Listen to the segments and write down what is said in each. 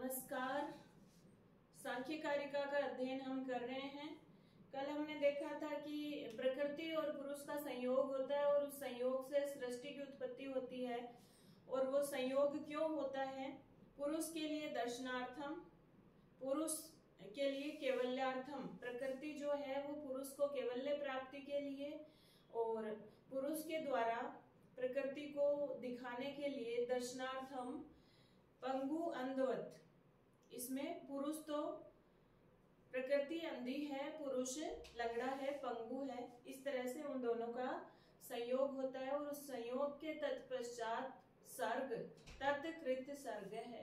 नमस्कार। सांख्य कारिका का अध्ययन हम कर रहे हैं। कल हमने देखा था कि प्रकृति और पुरुष का संयोग होता है और उस संयोग से सृष्टि की उत्पत्ति होती है। और वो संयोग क्यों होता है? पुरुष के लिए दर्शनार्थम, पुरुष के लिए कैवल्यार्थम। प्रकृति जो है वो पुरुष को कैवल्य प्राप्ति के लिए और पुरुष के द्वारा प्रकृति को दिखाने के लिए दर्शनार्थम पंगु अंधवत। इसमें पुरुष तो प्रकृति अंधी है, पुरुष लंगड़ा है, पंगु है। इस तरह से उन दोनों का संयोग होता है और उस संयोग के तत्पश्चात सर्ग, तत्कृत सर्ग है,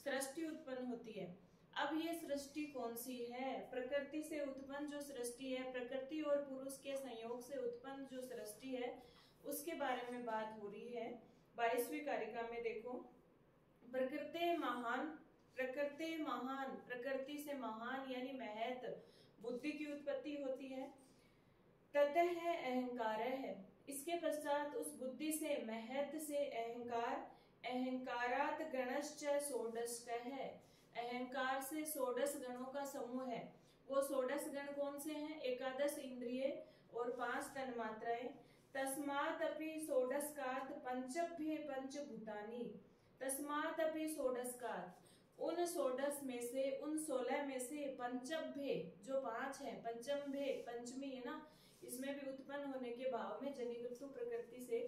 सृष्टि उत्पन्न होती है। अब ये सृष्टि कौन सी है? प्रकृति से उत्पन्न जो सृष्टि है, प्रकृति और पुरुष के संयोग से उत्पन्न जो सृष्टि है, उसके बारे में बात हो रही है। 22वीं कारिका में देखो, प्रकृति महान, प्रकृति महान, प्रकृति से महान यानी महत बुद्धि की उत्पत्ति होती है। ततः है अहंकार है, इसके पश्चात उस बुद्धि से, महत से अहंकार, अहंकारात गणश्च षोडश है। अहंकार से 16 गणों का समूह है। वो 16 गण कौन से हैं? एकादश इंद्रिय और 5 तन्मात्राएं। तस्मात् अपि षोडशकात् पंचभ्य पंचभूतानि। तस्मात् अपि षोडशकात्, उन 16 में से, उन 16 में से पंचभ्य जो 5 है, पंचमभ्य पंचमी है ना, इसमें भी उत्पन्न होने के भाव में जनिकृत प्रकृति से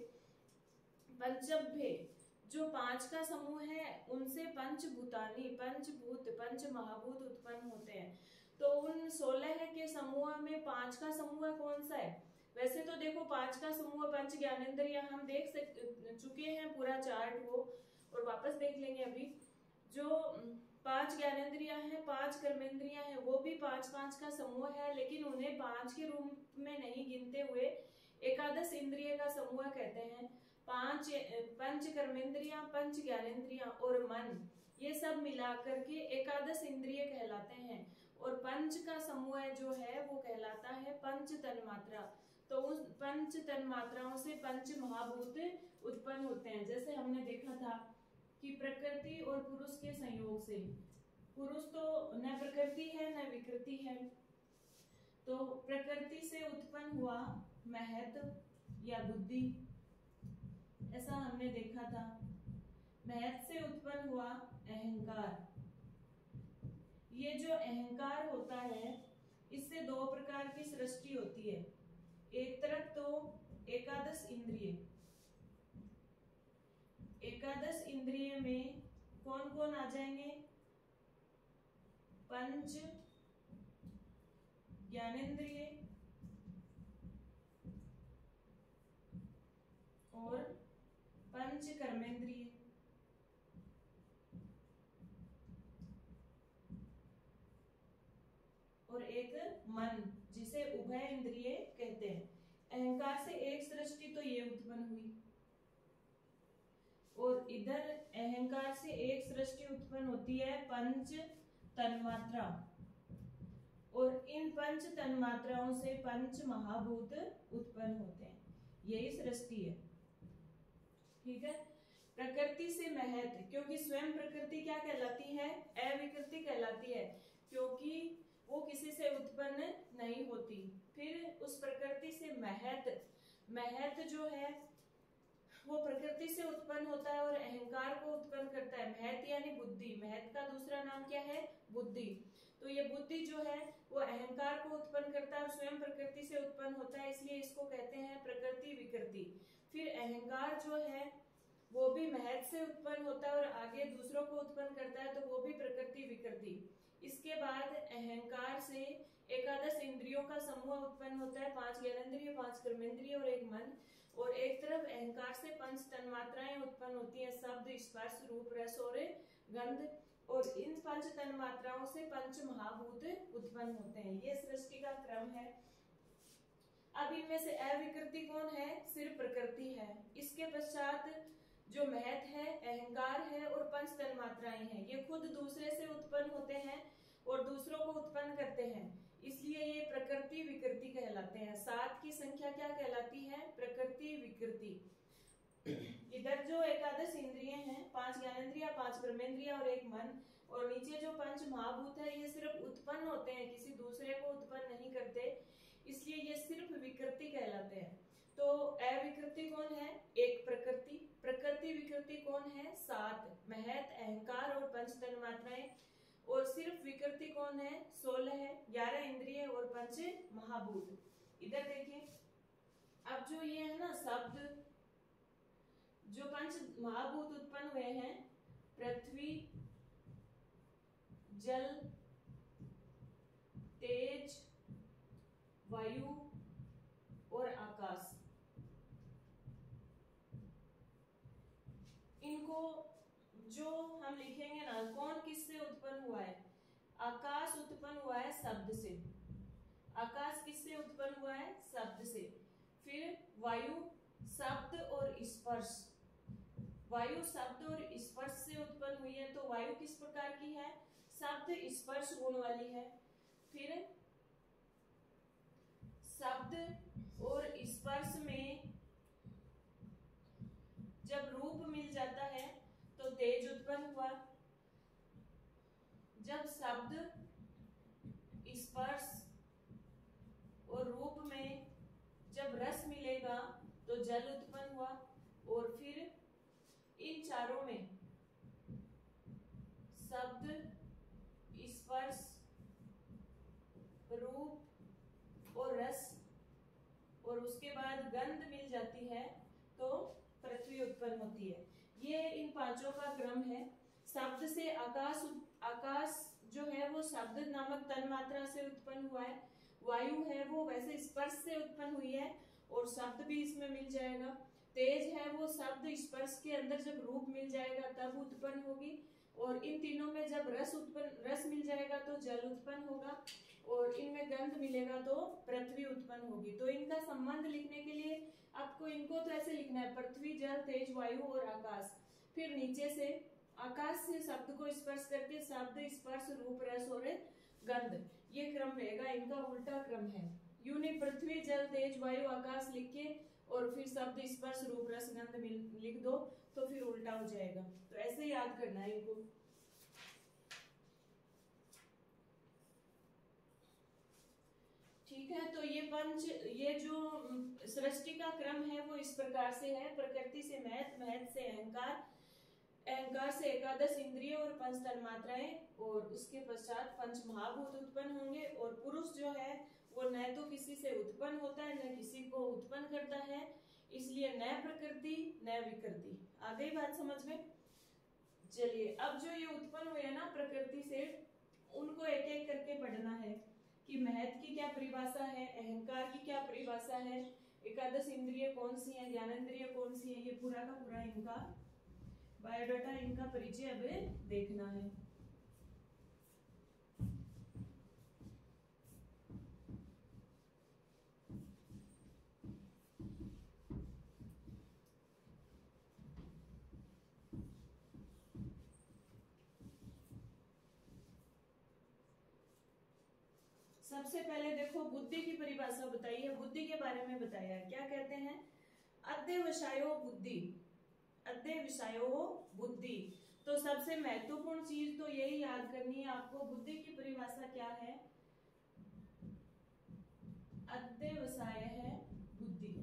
पंचभ्य जो 5 का समूह है, उनसे पंचभूतानि, पंचभूत, पंच महाभूत उत्पन्न होते हैं। तो उन 16 के समूह में 5 का समूह कौन सा है? वैसे तो देखो 5 का समूह पंच ज्ञानेंद्रिय हम देख चुके हैं, पूरा चार्ट वो, और वापस देख लेंगे। अभी जो 5 ज्ञानेंद्रियां हैं, 5 कर्मेंद्रियां हैं, वो भी 5-5 का समूह है, लेकिन उन्हें 5 के रूप में नहीं गिनते हुए एकादश इंद्रिय का समूह कहते हैं। 5 पंच कर्मेंद्रियां, पंच ज्ञानेंद्रियां और मन, ये सब मिलाकर के एकादश इंद्रिय कहलाते हैं। और पंच का समूह जो है वो कहलाता है पंच तन्मात्रा। तो उस पंच तन्मात्राओं से पंच महाभूत उत्पन्न होते हैं। जैसे हमने देखा था कि प्रकृति और पुरुष के संयोग से, पुरुष तो न प्रकृति है न विकृति है, तो प्रकृति से उत्पन्न हुआ महत या बुद्धि, ऐसा हमने देखा था। महत से उत्पन्न हुआ अहंकार। ये जो अहंकार होता है, इससे 2 प्रकार की सृष्टि होती है। एक तरफ तो एकादश इंद्रिय, एकादश इंद्रिय में कौन कौन आ जाएंगे? पंच ज्ञानेंद्रिय और पंच कर्मेंद्रिय। और एक मन, जिसे उभय इंद्रिय कहते हैं। अहंकार से एक सृष्टि तो ये उत्पन्न हुई, और इधर अहंकार से एक सृष्टि उत्पन्न होती है पंच तन्मात्रा, और इन पंच तन्मात्राओं से पंच महाभूत उत्पन्न होते हैं। यही सृष्टि है, ठीक है। प्रकृति से महत, क्योंकि स्वयं प्रकृति क्या कहलाती है? अविकृति कहलाती है, क्योंकि वो किसी से उत्पन्न नहीं होती। फिर उस प्रकृति से महत, महत जो है वो प्रकृति से उत्पन्न होता है और अहंकार को उत्पन्न करता है। महत यानी बुद्धि, महत का दूसरा नाम क्या है? बुद्धि। तो ये बुद्धि जो है वो अहंकार को उत्पन्न करता है और स्वयं प्रकृति से उत्पन्न होता है, इसलिए इसको कहते हैं प्रकृति विकृति। फिर अहंकार जो है वो भी महत से उत्पन्न होता है और आगे दूसरों को उत्पन्न करता है, तो वो भी प्रकृति विकृति। इसके बाद अहंकार से एकादश इंद्रियों का समूह उत्पन्न होता है, 5 ज्ञानेंद्रिय, 5 कर्मेंद्रिय और एक मन। और एक तरफ अहंकार से पंच तन्मात्राएं उत्पन्न होती हैं, शब्द, स्पर्श, रूप, रस और गंध। और इन पंच तन्मात्राओं से पंच महाभूत उत्पन्न होते हैं। ये सृष्टि का क्रम है। अब इनमें से अविकृति कौन है? सिर्फ प्रकृति है। इसके पश्चात जो महत है, अहंकार है और पंच तन्मात्राएं हैं, ये खुद दूसरे से उत्पन्न होते हैं और दूसरों को उत्पन्न करते हैं, इसलिए ये प्रकृति विकृति कहलाते हैं। 7 की संख्या क्या कहलाती है? प्रकृति विकृति। इधर जो एकादश इंद्रिय हैं, 5 ज्ञानेंद्रिय, 5 कर्मेंद्रिय और एक मन, और नीचे जो पंच महाभूत है ये सिर्फ उत्पन्न होते हैं, किसी दूसरे को उत्पन्न नहीं करते, इसलिए ये सिर्फ विकृति कहलाते हैं। तो अविकृति कौन है? एक प्रकृति। प्रकृति विकृति कौन है? 7, महत, अहंकार और पंच तन्मात्राएं। और सिर्फ विकृति कौन है? 16 है, 11 इंद्रिय और पंच महाभूत। इधर देखिए, अब जो ये है ना शब्द, जो पंच महाभूत उत्पन्न हुए हैं, पृथ्वी, जल, तेज, वायु और आकाश, इनको जो हम लिखेंगे ना, कौन किससे उत्पन्न हुआ है? आकाश उत्पन्न हुआ है शब्द से। आकाश किससे उत्पन्न हुआ है? शब्द से। फिर वायु शब्द और स्पर्श, वायु शब्द और स्पर्श से उत्पन्न हुई है। तो वायु किस प्रकार की है? शब्द स्पर्श गुण वाली है। फिर शब्द और स्पर्श में जब रूप मिल जाता है तो तेज उत्पन्न हुआ। जब शब्द, स्पर्श और रूप में जब रस मिलेगा तो जल उत्पन्न हुआ। और फिर इन चारों में शब्द, स्पर्श, रूप और रस और उसके बाद गंध मिल जाती है तो पृथ्वी उत्पन्न होती है। ये इन पांचों का क्रम है। शब्द से आकाश, आकाश जो है वो शब्द नामक तन्मात्रा से उत्पन्न हुआ है। वायु है वो वैसे स्पर्श से उत्पन्न हुई है और शब्द भी इसमें मिल जाएगा। तेज है वो शब्द स्पर्श के अंदर जब रूप मिल जाएगा तब उत्पन्न होगी। और इन तीनों में जब रस मिल जाएगा तो जल उत्पन्न होगा और इनमें गंध मिलेगा तो पृथ्वी उत्पन्न होगी। तो इनका संबंध लिखने के लिए आपको इनको तो ऐसे लिखना है, पृथ्वी, जल, तेज, वायु और आकाश। फिर नीचे से आकाश से शब्द को स्पर्श करके शब्द, स्पर्श, रूप, रस और गंध, ये क्रम रहेगा। इनका उल्टा क्रम है। यूनि पृथ्वी, जल, तेज, वायु, आकाश लिख के और फिर शब्द, स्पर्श, रूप, रस, गंध लिख दो तो फिर उल्टा हो जाएगा। तो ऐसे याद करना है इनको। ठीक है, तो ये जो सृष्टि का क्रम है वो इस प्रकार से है। प्रकृति से महत, महत से अहंकार, अहंकार से एकादश इंद्रिय और पंच तन्मात्राएं और उसके पश्चात पंच महाभूत उत्पन्न होंगे। और पुरुष जो है वो न तो किसी से उत्पन्न होता है न किसी को उत्पन्न करता है, इसलिए न प्रकृति न विकृति। आ गई बात समझ में? चलिए, अब जो ये उत्पन्न हुए ना प्रकृति से, उनको एक एक करके पढ़ना है कि महत की क्या परिभाषा है, अहंकार की क्या परिभाषा है, एकादश इंद्रिय कौन सी है, ज्ञानेंद्रिय कौन सी है, ये पूरा का पूरा इनका बायोडाटा, इनका परिचय अब देखना है। सबसे पहले देखो बुद्धि की परिभाषा बताई है, बुद्धि के बारे में बताया है। क्या कहते हैं? अध्यवसायो बुद्धि, अध्यवसायो बुद्धि। तो सबसे महत्वपूर्ण चीज तो यही याद करनी है आपको, बुद्धि की परिभाषा क्या है? अध्यवसाय है बुद्धि।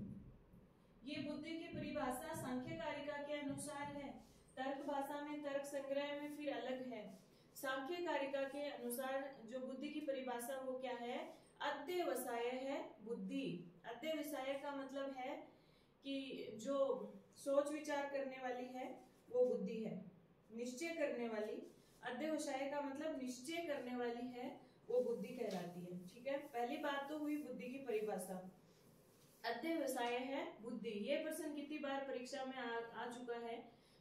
ये बुद्धि की परिभाषा सांख्य कारिका के अनुसार है, तर्क भाषा में, तर्क संग्रह में फिर अलग है। सांख्य कारिका के अनुसार जो बुद्धि की परिभाषा वो क्या है? अध्यवसाय है बुद्धि। अध्यवसाय का मतलब है कि जो सोच विचार करने वाली है वो बुद्धि है, निश्चय करने वाली। अध्यवसाय का मतलब निश्चय करने वाली है वो बुद्धि कहलाती है। ठीक है, पहली बात तो हुई बुद्धि की परिभाषा। अध्यवसाय है बुद्धि, ये प्रश्न कितनी बार परीक्षा में आ चुका है।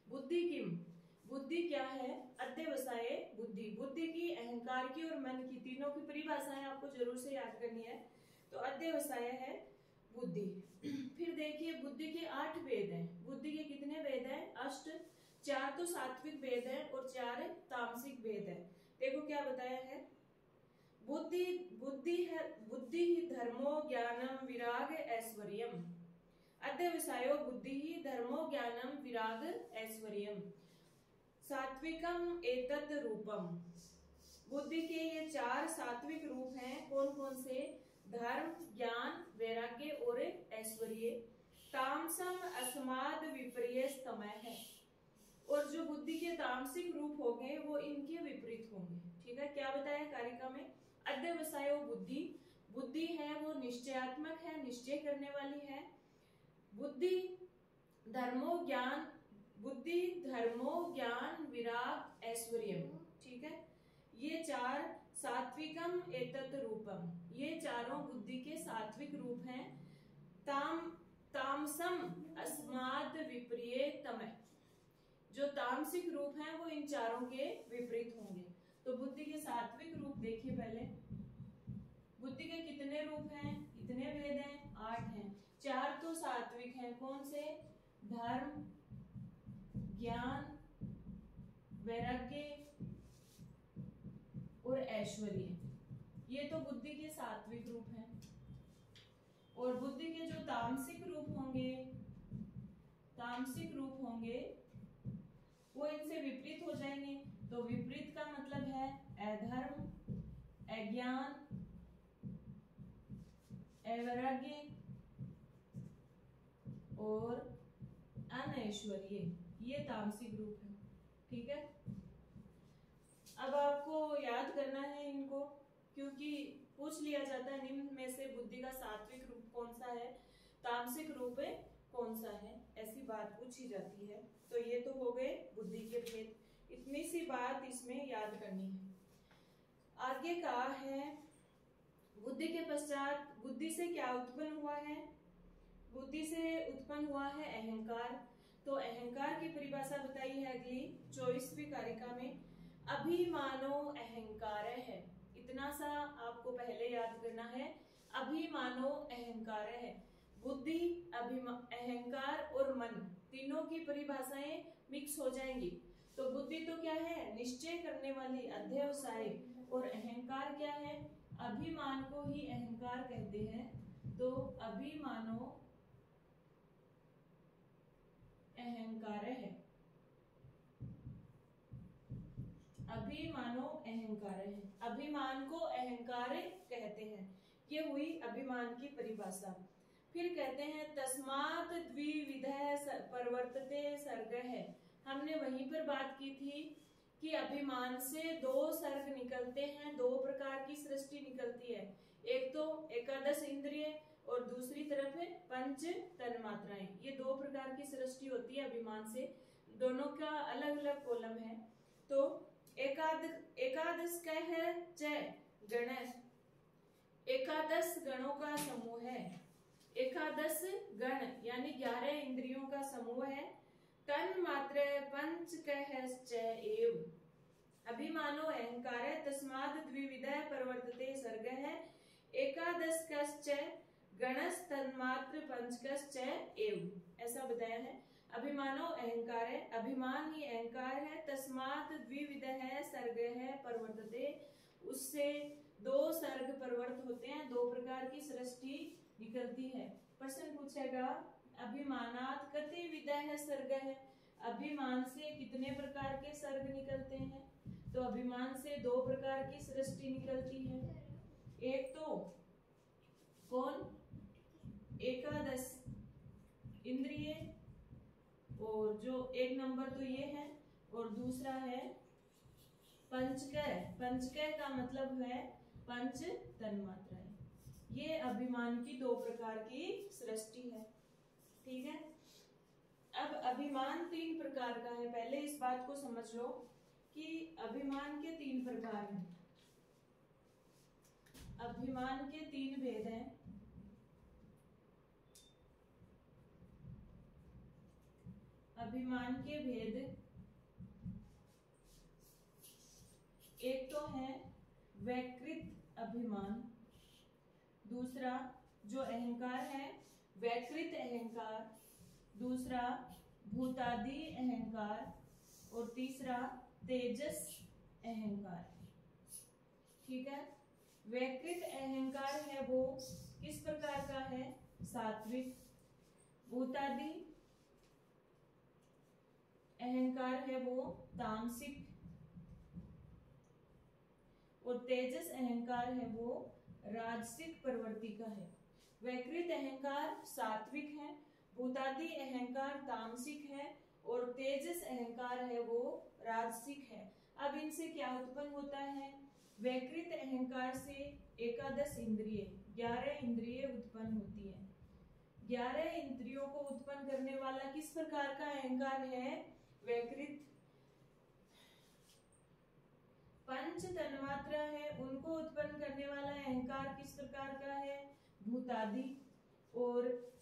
बुद्धि किम, बुद्धि क्या है? अध्यवसाय बुद्धि। बुद्धि की, अहंकार की और मन की, तीनों की परिभाषाएं आपको जरूर से याद करनी है। तो अध्यवसाय है बुद्धि। फिर देखिए बुद्धि के 8 भेद हैं। बुद्धि के कितने भेद हैं? अष्ट। 4 तो सात्विक भेद है और 4 तामसिक भेद है। देखो क्या बताया है, बुद्धि, बुद्धि है, बुद्धि ही धर्मो ज्ञानम विराग ऐश्वर्यम। अध्यवसायो बुद्धि ही धर्मो ज्ञानम विराग ऐश्वर्यम। सात्विकम एतत् रूपम। बुद्धि के ये 4 सात्विक रूप हैं। कौन कौन से? धर्म, ज्ञान, वैराग्य और ऐश्वर्य। तामसम अस्माद विपर्यस्तमय है। और जो बुद्धि के तामसिक रूप होंगे वो इनके विपरीत होंगे। ठीक है, क्या बताया कारिका में? अध्यवसायो बुद्धि। बुद्धि है वो निश्चयात्मक है, निश्चय करने वाली है। बुद्धि धर्मो ज्ञान, बुद्धि धर्मो ज्ञान विराग ऐश्वर्य। ठीक है, ये 4 सात्विकम एतत् रूपम, ये चारों बुद्धि के सात्विक रूप हैं। तामसम अस्माद विपर्यतमः, जो तामसिक रूप हैं वो इन चारों के विपरीत होंगे। तो बुद्धि के सात्विक रूप देखिए पहले। बुद्धि के कितने रूप हैं? कितने भेद हैं? 8 हैं। 4 तो सात्विक हैं। कौन से? धर्म, ज्ञान, वैराग्य और ऐश्वर्य। ये तो बुद्धि के सात्विक रूप हैं। और बुद्धि के जो तामसिक रूप होंगे, तामसिक रूप होंगे वो इनसे विपरीत हो जाएंगे। तो विपरीत का मतलब है अधर्म, अज्ञान, अवैराग्य और अनैश्वर्य। ये तामसिक रूप है। ठीक है, अब आपको याद करना है इनको, क्योंकि पूछ लिया जाता है निम्न में से बुद्धि का सात्विक रूप कौन सा है, तामसिक रूप कौन सा है, ऐसी बात पूछी जाती है। तो ये तो हो गए बुद्धि के भेद। इतनी सी बात इसमें याद करनी है। आगे का है बुद्धि के पश्चात बुद्धि से क्या उत्पन्न हुआ है? बुद्धि से उत्पन्न हुआ है अहंकार। तो अहंकार की परिभाषा बताई है अगली 24वीं कारिका में। अभिमानो अहंकार है। इतना सा आपको पहले याद करना है। अभिमानो अहंकार है। बुद्धि, अहंकार और मन तीनों की परिभाषाएं मिक्स हो जाएंगी। तो बुद्धि तो क्या है? निश्चय करने वाली, अध्यवसाय। और अहंकार क्या है? अभिमान को ही अहंकार कहते हैं। तो अभिमानो अहंकार है। अभिमानो अहंकार है। अभिमान को अहंकार कहते हैं। ये हुई अभिमान की परिभाषा। फिर कहते हैं तस्मात् द्विविधः प्रवर्तते सर्ग है। हमने वहीं पर बात की थी कि अभिमान से 2 सर्ग निकलते हैं, 2 प्रकार की सृष्टि निकलती है। एक तो एकादश इंद्रिय और दूसरी तरफ है पंच तन्मात्राएं। ये 2 प्रकार की सृष्टि होती है अभिमान से। दोनों का अलग अलग कॉलम है। तो एकादश क्या है? च गण, एकादश गणों का समूह है। एकादश गण यानी 11 इंद्रियों का समूह है। तन मात्र पंच कहश्च एव। अभिमानो अहंकार तस्माद् द्विविधः प्रवर्तते सर्ग है। एकादश कश्च गणस तन्मात्र पंचकश्च एव, ऐसा बताया है। अभिमानो अहंकार है, अभिमान ही अहंकार है। तस्मात् द्विविधः सर्ग है प्रवर्तते, उससे 2 सर्ग प्रवर्त होते हैं, 2 प्रकार की सृष्टि निकलती है। प्रश्न पूछेगा अभिमानात् कति विधः सर्ग है। अभिमान से कितने प्रकार के सर्ग निकलते हैं? तो अभिमान से 2 प्रकार की सृष्टि निकलती है। एक तो कौन? एकादश इंद्रिय, और जो 1 नंबर तो ये है, और दूसरा है पंचकय। पंचकय का मतलब है पंच तन्मात्राएं। ये अभिमान की 2 प्रकार की सृष्टि है। ठीक है, अब अभिमान 3 प्रकार का है। पहले इस बात को समझ लो कि अभिमान के 3 प्रकार हैं। अभिमान के 3 भेद हैं। अभिमान के भेद एक तो है वैकृत अभिमान, दूसरा जो अहंकार है वैकृत अहंकार, दूसरा भूतादि अहंकार, और तीसरा तेजस अहंकार। ठीक है, वैकृत अहंकार है वो किस प्रकार का है? सात्विक। भूतादि अहंकार है वो तामसिक और तेजस अहंकार है वो राजसिक प्रवृत्ति का है। वैकृत अहंकार सात्विक है, भूतादि अहंकार तामसिक है और तेजस अहंकार है वो राजसिक है। अब इनसे क्या उत्पन्न होता है? वैकृत अहंकार से एकादश इंद्रिय 11 इंद्रिय उत्पन्न होती है। 11 इंद्रियों को उत्पन्न करने वाला किस प्रकार का अहंकार है? वैकृत। पंच तन्मात्रा है, उनको उत्पन्न करने वाला अहंकार किस प्रकार का है? भूतादि। और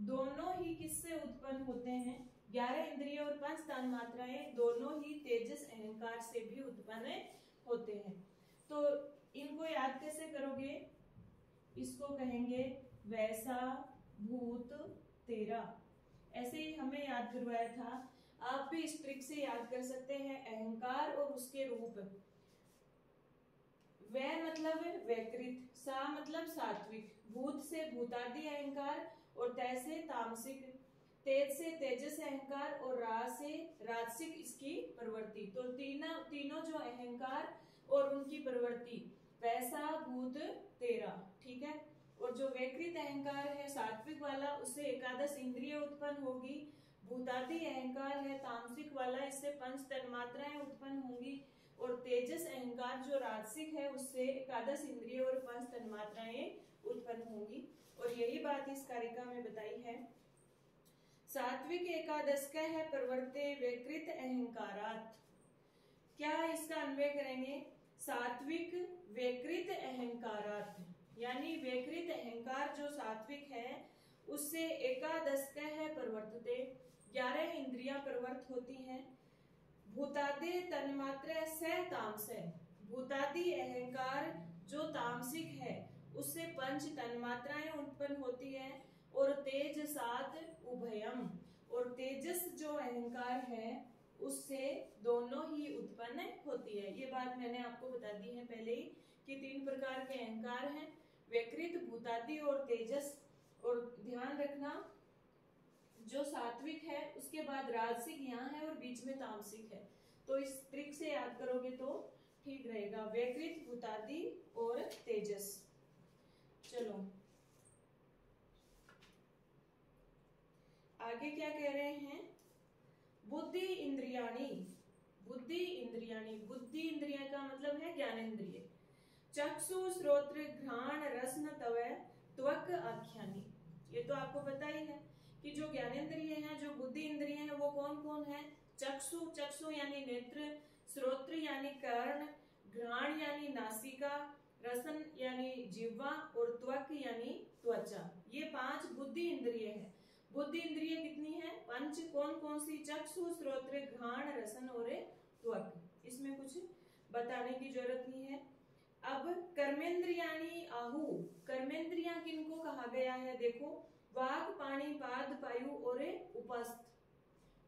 दोनों ही किससे उत्पन्न होते हैं? 11 इंद्रिय और पंच तन्मात्राएं दोनों ही तेजस अहंकार से भी उत्पन्न होते हैं। तो इनको याद कैसे करोगे? इसको कहेंगे वैसा भूत तेरा। ऐसे ही हमें याद करवाया था, आप भी इस ट्रिक से याद कर सकते हैं। अहंकार और उसके रूप, वै मतलब वैकृत, सा मतलब सात्विक, भूत से भूतादि अहंकार और तै से तामसिक, तेज से तेजस अहंकार और रा से राजसिक इसकी प्रवृत्ति। तो तीनों जो अहंकार और उनकी प्रवृत्ति, वैसा भूत तेरा, ठीक है। और जो वैकृत अहंकार है सात्विक वाला, उससे एकादश इंद्रिय उत्पन्न होगी। भूतादि अहंकार है तामसिक वाला, इससे पंच तन्मात्राएं उत्पन्न होंगी। और तेजस अहंकार जो राजसिक है, उससे एकादश इंद्रिय और पंच तन्मात्राएं उत्पन्न होंगी। और यही बात इस कारिका में बताई है। सात्विक एकादश का है प्रवर्ते वैकृत अहंकारात। क्या इसका अन्वय करेंगे? सात्विक वैकृत अहंकारात, यानी वैकृत अहंकार जो सात्विक है उससे एकादश का है प्रवर्तते, 11 इंद्रियां प्रवर्त होती हैं। भूतादि तन्मात्रा से तामस, भूतादि अहंकार जो तामसिक है उससे पंच तन्मात्राएं उत्पन्न होती है। और तेज सात उभयम, और तेजस जो अहंकार है उससे दोनों ही उत्पन्न होती है। ये बात मैंने आपको बता दी है पहले ही कि 3 प्रकार के अहंकार हैं, वैकृत, भूतादि और तेजस। और ध्यान रखना, जो सात्विक है उसके बाद राजसिक यहाँ है और बीच में तामसिक है। तो इस ट्रिक से याद करोगे तो ठीक रहेगा, वैकृत, भूतादि और तेजस। चलो आगे क्या कह रहे हैं? बुद्धि इंद्रियाणी, बुद्धि इंद्रियाणी, बुद्धि इंद्रिय का मतलब है ज्ञानेंद्रिय। चक्षु श्रोत्र घ्राण रसन तवय त्वक आख्यानी। ये तो आपको पता ही है कि जो ज्ञानेंद्रिय हैं, जो बुद्धि इंद्रिय हैं, वो कौन कौन है? चक्षु, चक्षु यानी नेत्र, श्रोत्र यानी कर्ण, घ्राण यानी नासिका, रसन यानी जिह्वा और त्वक यानी त्वचा। ये 5 बुद्धि इंद्रिय है। बुद्धि इंद्रिय कितनी है? 5। कौन कौन सी? चक्षु, श्रोत्र, घ्राण, रसन और त्वक। इसमें कुछ बताने की जरूरत नहीं है। अब कर्मेंद्रियाणी आहु, कर्मेंद्रिया किनको कहा गया है? देखो, वाक, पाणी, पाद, पायु और उपस्थ।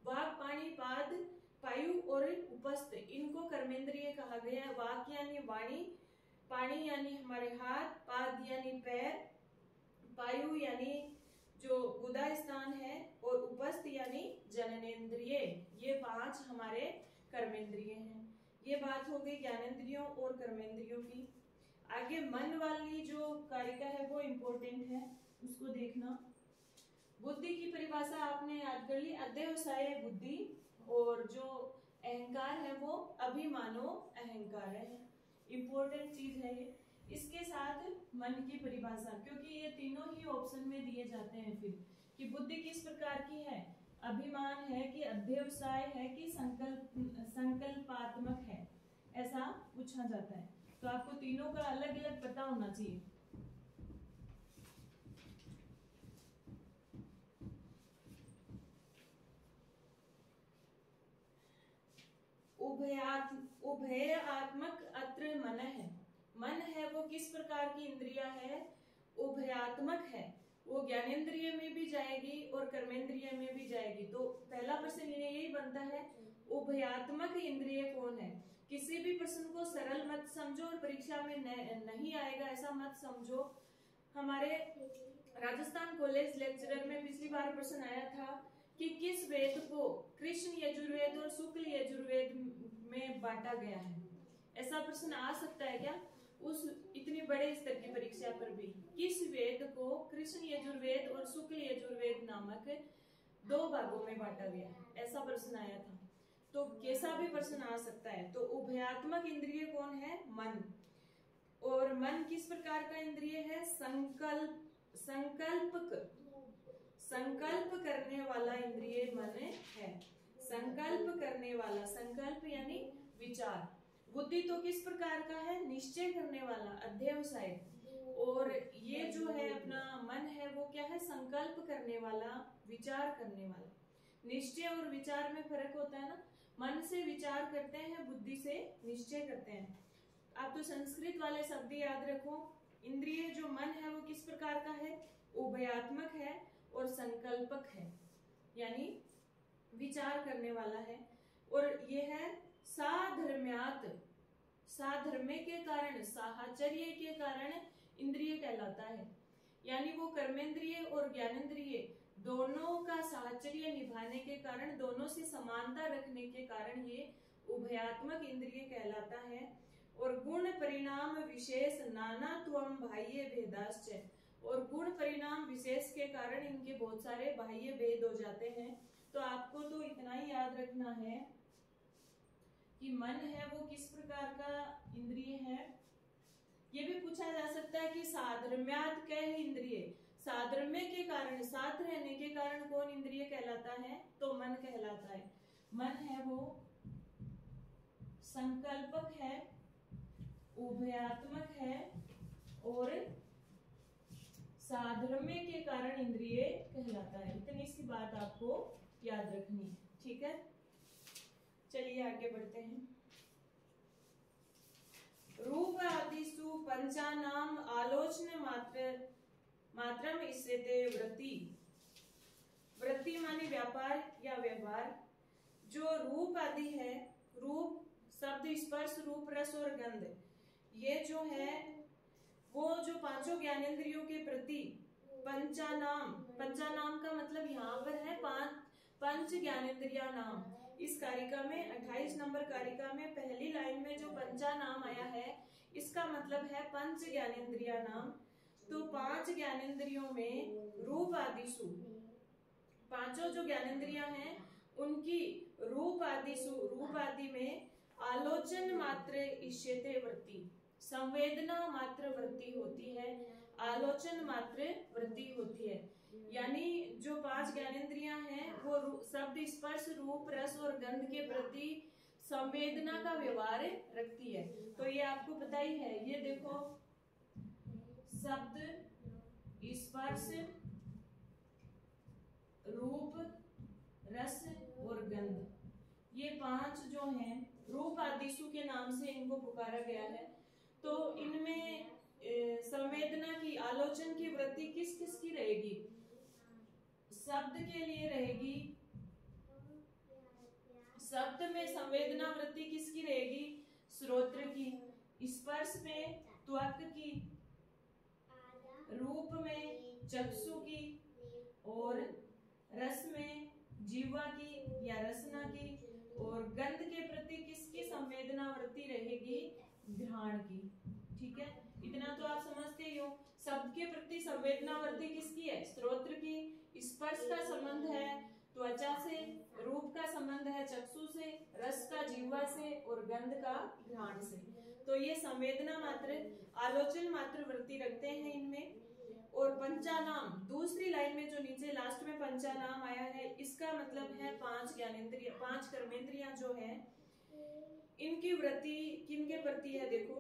वाक, पाणी, पाद, पायु और उपस्थ, इनको कर्मेंद्रिय कहा गया है। वाक यानी वाणी, पाणी यानी हमारे हाथ, पाद यानी पैर, पायु यानी जो गुदा स्थान है, और उपस्थ यानी जननेन्द्रिय। ये 5 हमारे कर्मेंद्रिय हैं। ये बात हो गई ज्ञानेंद्रियों और कर्मेंद्रियों की। आगे मन वाली जो कारिका है वो इम्पोर्टेंट है, उसको देखना। बुद्धि की परिभाषा आपने याद कर ली, अध्यवसाय बुद्धि, और जो अहंकार है वो अभिमानो अहंकार है। इम्पोर्टेंट चीज है ये। इसके साथ मन की परिभाषा, क्योंकि ये तीनों ही ऑप्शन में दिए जाते हैं फिर, कि बुद्धि किस प्रकार की है, अभिमान है कि अध्यवसाय है कि संकल्पात्मक है, ऐसा पूछा जाता है। तो आपको तीनों का अलग अलग पता होना चाहिए। उभयात्मक अत्र मन है। मन है वो किस प्रकार की इंद्रिया है? उभयात्मक है, वो ज्ञानेंद्रिय में भी जाएगी और कर्मेंद्रिय में भी जाएगी। तो पहला प्रश्न यही बनता है, उभयात्मक इंद्रिय कौन है? किसी भी प्रश्न को सरल मत समझो और परीक्षा में नहीं आएगा ऐसा मत समझो। हमारे राजस्थान कॉलेज लेक्चरर में पिछली बार प्रश्न आया था कि किस वेद को कृष्ण यजुर्वेद और शुक्ल यजुर्वेद में बांटा गया है। ऐसा प्रश्न आ सकता है क्या उस इतनी बड़े स्तर की परीक्षा पर भी? किस वेद को कृष्ण यजुर्वेद और शुक्ल यजुर्वेद नामक 2 भागों में बांटा गया है, ऐसा प्रश्न आया था। तो कैसा भी प्रश्न आ सकता है। तो उभयात्मक इंद्रिय कौन है? मन। और मन किस प्रकार का इंद्रिय है? संकल्प करने वाला इंद्रिय मन है। संकल्प करने वाला, संकल्प यानी विचार। बुद्धि तो किस प्रकार का है? निश्चय करने वाला, अध्यवसाय। और ये जो है अपना मन है वो क्या है? संकल्प करने वाला, विचार करने वाला। निश्चय और विचार में फर्क होता है ना। मन से विचार करते हैं, बुद्धि से निश्चय करते हैं। आप तो संस्कृत वाले शब्द याद रखो। इंद्रिय जो मन है वो किस प्रकार का है? उभयात्मक है और संकल्पक है, यानी विचार करने वाला है। और ये है साधर्म्यात्, साधर्म्य के कारण, साहचर्य के कारण इंद्रिय कहलाता है। यानी वो कर्मेंद्रिय और ज्ञानेंद्रिय दोनों का साहचर्य निभाने के कारण, दोनों से समानता रखने के कारण ये उभयात्मक इंद्रिय कहलाता है। और गुण परिणाम विशेष नानात्वम बाह्य भेदाश्च, और गुण परिणाम विशेष के कारण इनके बहुत सारे बाह्य भेद हो जाते हैं। तो आपको तो इतना ही याद रखना है कि मन है वो किस प्रकार का इंद्रिय है। ये भी पूछा जा सकता है कि साधर्म्यात् कह इंद्रिय, साधर्म्य के कारण, साथ रहने के कारण कौन इंद्रिय कहलाता है? तो मन कहलाता है। मन है वो संकल्पक है, उभयात्मक है और साधर्म्य के कारण इंद्रिय कहलाता है। इतनी सी बात आपको याद रखनी है, ठीक है। चलिए आगे बढ़ते हैं। रूप आदिषु पंचानाम आलोचन मात्रम इष्यते वृत्ति। वृत्ति माने व्यापार या व्यवहार। जो रूप आदि है, रूप शब्द, स्पर्श, रूप, रस और गंध, ये जो है वो जो 5 ज्ञानेंद्रियों के प्रति पंचानाम, पंचानाम का मतलब यहाँ पर है 5 ज्ञानेंद्रिया नाम। इस कारिका में 28 नंबर कारिका में पहली लाइन में जो पंचानाम आया है इसका मतलब है 5 ज्ञानेंद्रिया नाम। तो 5 ज्ञानेंद्रियों में रूप आदिषु, 5 जो ज्ञानेंद्रिया हैं उनकी रूप आदिषु, रूप आदि में आलोचन मात्र इष्यते वृत्ति, संवेदना मात्र वृत्ति होती है, आलोचन मात्र वृत्ति होती है। यानी जो 5 ज्ञानेंद्रियां हैं वो शब्द, स्पर्श, रूप, रस और गंध के प्रति संवेदना का व्यवहार रखती है। तो ये आपको पता ही है। ये देखो, शब्द, स्पर्श, रूप, रस और गंध, ये 5 जो हैं रूप आदिषु के नाम से इनको पुकारा गया है। तो इनमें संवेदना की, आलोचन की वृत्ति किस किस की रहेगी? शब्द के लिए रहेगी। शब्द में संवेदना वृत्ति किसकी रहेगी? श्रोत्र की। स्पर्श में त्वक की, रूप में चक्षु की और रस में जीवा की या रसना की, और गंध के प्रति किसकी संवेदना वृत्ति रहेगी? घ्राण की। ठीक है, इतना तो आप समझते ही हो। शब्द के प्रति संवेदना वृत्ति किसकी है? श्रोत्र की। स्पर्श का संबंध है त्वचा से, रूप का संबंध है चक्षु से, रस का जीवा से और गंध का घ्राण से। तो ये संवेदना मात्र, आलोचन मात्र वृत्ति रखते हैं इनमें। और पंचानाम, दूसरी लाइन में जो नीचे लास्ट में पंचानाम आया है, इसका मतलब है 5 ज्ञानेंद्रिय, 5 कर्मेंद्रियां जो है इनकी वृत्ति किनके प्रति है? देखो,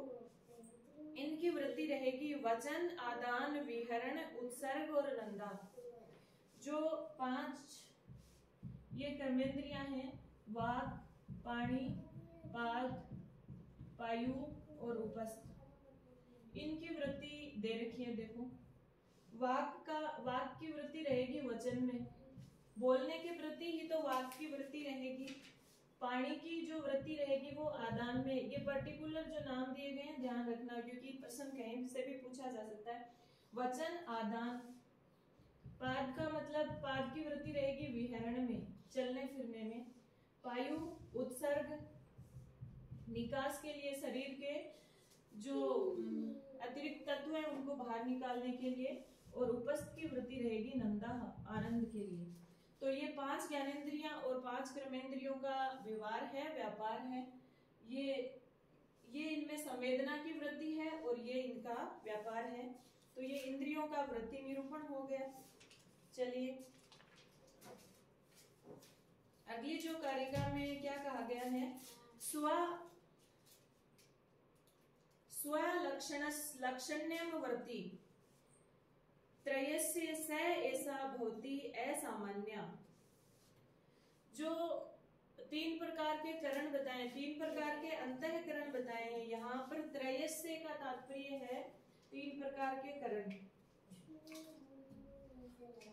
इनकी वृत्ति रहेगी वचन, आदान, विहरण, उत्सर्ग और रंधा। जो 5 ये कर्मेंद्रियां हैं, वाक, पाणी, पाद, पायु और उपस्थ, इनकी वृत्ति दे रखी है। देखो, वाक की वृत्ति रहेगी वचन में, बोलने के प्रति ही तो वाक की वृत्ति रहेगी। पाणी की जो वृत्ति रहेगी वो आदान में। ये पर्टिकुलर जो नाम दिए गए हैं ध्यान रखना, क्योंकि प्रश्न कहीं से भी पूछा जा सकता है। वचन, आदान, पाद का मतलब पाद की वृत्ति रहेगी विहरण में, चलने फिरने में। पायु उत्सर्ग, निकास के लिए, शरीर के जो अतिरिक्त तत्व है उनको बाहर निकालने के लिए। और उपस्थ की वृत्ति रहेगी नंदा, आनंद के लिए। तो ये 5 ज्ञानेंद्रियां और 5 कर्मेंद्रियों का व्यवहार है, व्यापार है। ये इनमें संवेदना की वृत्ति है और ये इनका व्यापार है। तो ये इंद्रियों का वृत्ति निरूपण हो गया। चलिए अगली जो कारिका में क्या कहा गया है, स्व लक्षण्यम वर्ती त्रयस्य स ऐसा भवति असामान्य। जो 3 प्रकार के करण बताए, 3 प्रकार के अंतःकरण बताए हैं। यहाँ पर त्रयस्य का तात्पर्य है 3 प्रकार के करण।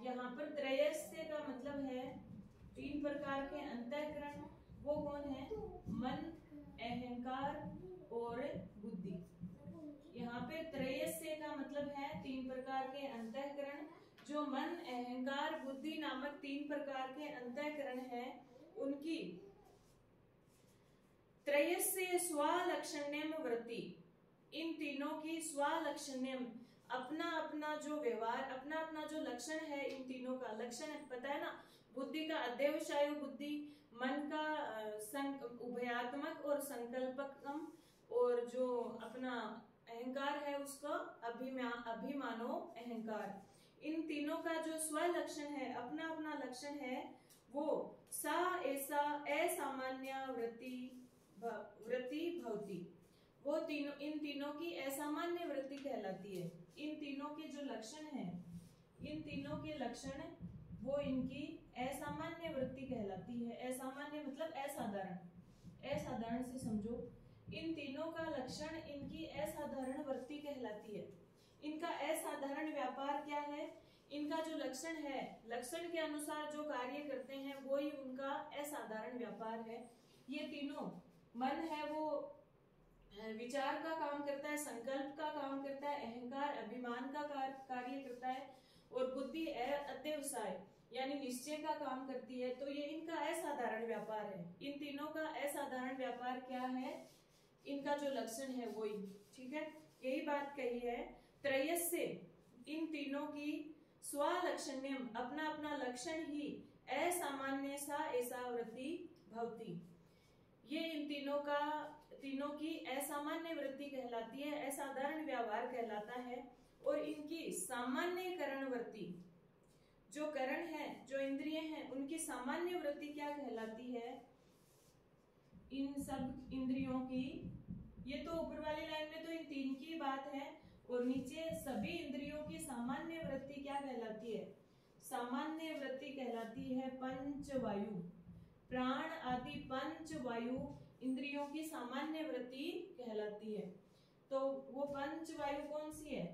यहाँ पर त्रयस्य का मतलब है 3 प्रकार के अंतःकरण। वो कौन है? मन, अहंकार और बुद्धि। यहाँ पे त्रयस्य का मतलब है 3 प्रकार के अंतःकरण। जो मन, अहंकार, बुद्धि नामक 3 प्रकार के अंतःकरण है, उनकी त्रयस्य स्वलक्षण्यम वृत्ति, इन तीनों की स्वलक्षण्यम, अपना अपना जो व्यवहार, अपना अपना जो लक्षण है, इन तीनों का लक्षण पता है ना। बुद्धि का अध्यवसाय बुद्धि, मन का उभयात्मक और संकल्पकम, और जो अपना अहंकार है उसका अभिमानो अहंकार। इन तीनों का जो स्वलक्षण है, अपना अपना लक्षण है, वो सा ऐसा असामान्य वृत्ति भवति। वो तीनों, इन तीनों की असामान्य वृत्ति कहलाती है। इन तीनों के जो लक्षण है, इन तीनों के लक्षण वो इनकी असामान्य वृत्ति कहलाती है। असामान्य मतलब असाधारण, असाधारण से समझो। इन तीनों का लक्षण इनकी असाधारण वृत्ति कहलाती है। इनका असाधारण व्यापार क्या है? इनका जो लक्षण है, लक्षण के अनुसार जो कार्य करते हैं वो ही उनका असाधारण व्यापार है। ये तीनों, मन है वो विचार का काम करता है, संकल्प का काम करता है, अहंकार अभिमान का कार्य करता है, और बुद्धि अत्यवसाय यानी निश्चय का काम करती है। तो ये इनका असाधारण व्यापार है। इन तीनों का असाधारण व्यापार क्या है? इनका जो लक्षण है वही, ठीक है, यही बात कही है। त्रयस्य, इन तीनों की स्वलक्षण्यम, अपना अपना लक्षण ही असामान्य सा ऐसा वृत्ति भवति। ये इन तीनों की असामान्य वृत्ति कहलाती है, असाधारण व्यवहार कहलाता है। और इनकी सामान्य करणवृत्ति, जो करण है, जो इंद्रिय हैं, उनकी सामान्य वृत्ति क्या कहलाती है? इन सब इंद्रियों की, ये तो ऊपर वाली लाइन में तो इन 3 की बात है, और नीचे सभी इंद्रियों की सामान्य वृत्ति क्या कहलाती है? सामान्य वृत्ति कहलाती है पंचवायु। प्राण आदि 5 वायु इंद्रियों की सामान्य वृत्ति कहलाती है। तो वो 5 वायु कौन सी है?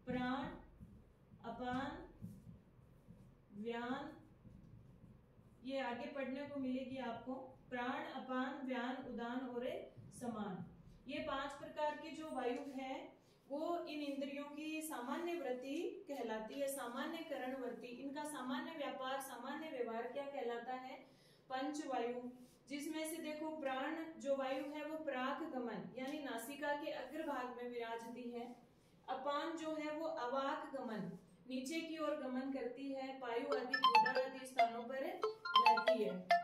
प्राण, अपान, व्यान, ये आगे पढ़ने को मिलेगी आपको। प्राण, अपान, व्यान, उदान और समान, ये 5 प्रकार की जो वायु है वो इन इंद्रियों की सामान्य वृत्ति कहलाती है, सामान्य करणवृत्ति। इनका सामान्य व्यापार, सामान्य व्यवहार क्या कहलाता है? पंचवायु। जिसमें से देखो, प्राण जो वायु है वो प्राक गमन यानी नासिका के अग्रभाग में विराजती है। अपान जो है वो अवाक गमन, नीचे की ओर गमन करती है, पायु आदि गुदा आदि स्थानों पर रहती है।